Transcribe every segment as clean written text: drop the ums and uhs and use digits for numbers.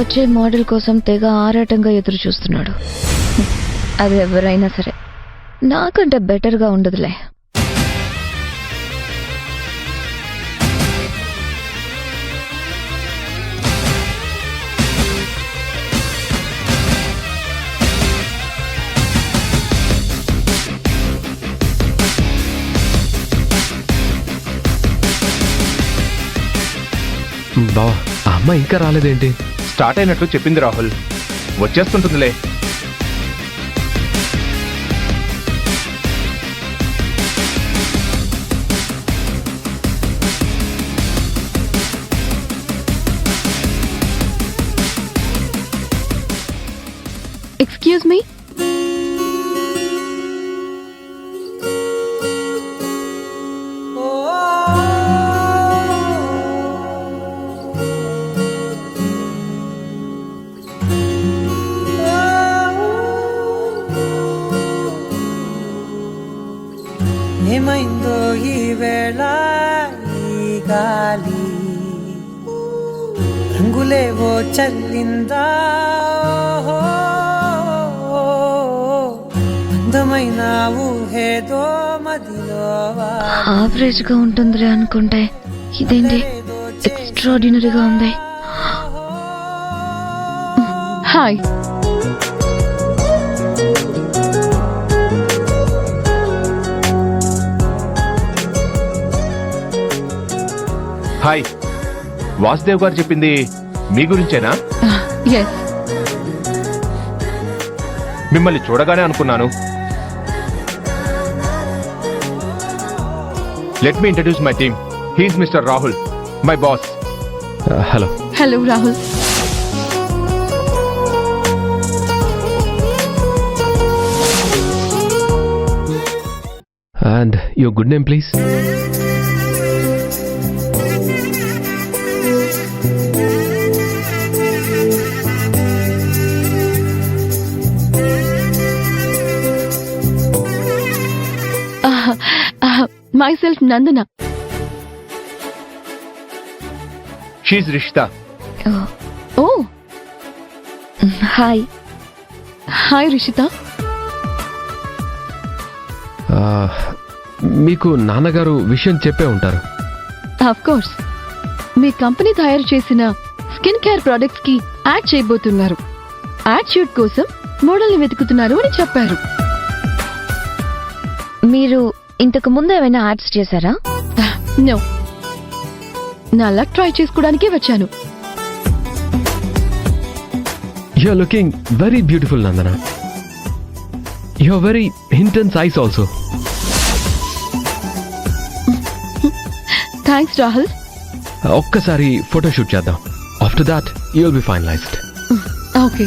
వచ్చే మోడల్ కోసం తెగ ఆరాటంగా ఎదురు చూస్తున్నాడు. అది ఎవరైనా సరే నాకంటే బెటర్గా ఉండదులే. బావా, ఆ అమ్మాయి ఇంకా రాలేదేంటి? స్టార్ట్ అయినట్లు చెప్పింది రాహుల్, వచ్చేస్తుంటుందిలే. Excuse me. ఏమైందో ఈ వేళ ఈ గాలి రంగులేవో చల్లిందా, అందమైన ఊహేదో మదిలో యావరేజ్ గా ఉంటుందిలే అనుకుంటే ఇదేంటి ఎక్స్ట్రాడినరీగా ఉంది. హాయ్. హాయ్, వాసుదేవ్ గారు చెప్పింది మీ గురించేనా? ఎస్. మిమ్మల్ని చూడగానే అనుకున్నాను. Let me introduce my team. He is mister Rahul, my boss. Hello. Hello Rahul. And your good name please? myself Nandana. She's Rishita. Oh. Hi. Hi Rishita. మీకు నాన్నగారు విషయం చెప్పే ఉంటారు. Of course. మీ కంపెనీ తయారు చేసిన స్కిన్ కేర్ ప్రొడక్ట్స్ కి add చేయబోతున్నారు. Ad shoot కోసం మోడల్ని వెతుకుతున్నారు అని చెప్పారు. మీరు ఇంతకు ముందు ఏమైనా యాడ్స్ చేశారా? నో. నా లక్ ట్రై చేసుకోవడానికే వచ్చాను. You are looking very beautiful Nandana. You are very intense eyes also. Thanks Rahul. ఒక్కసారి ఫోటోషూట్ చేద్దాం. After that you will be finalised. Okay.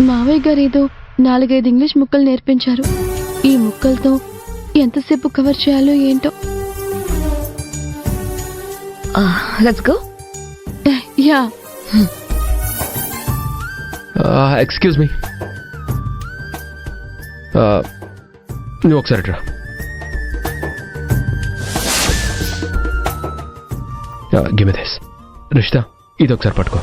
మావయ్య గారు ఏదో 4-5 ఇంగ్లీష్ ముక్కలు నేర్పించారు. ఈ ముక్కలతో ఎంతసేపు కవర్ చేయాలో ఏంటో. Let's go. Yeah. Excuse me. నువ్వు ఒకసారి రా. Give me this. రిషిత, ఇది ఒకసారి పట్టుకో.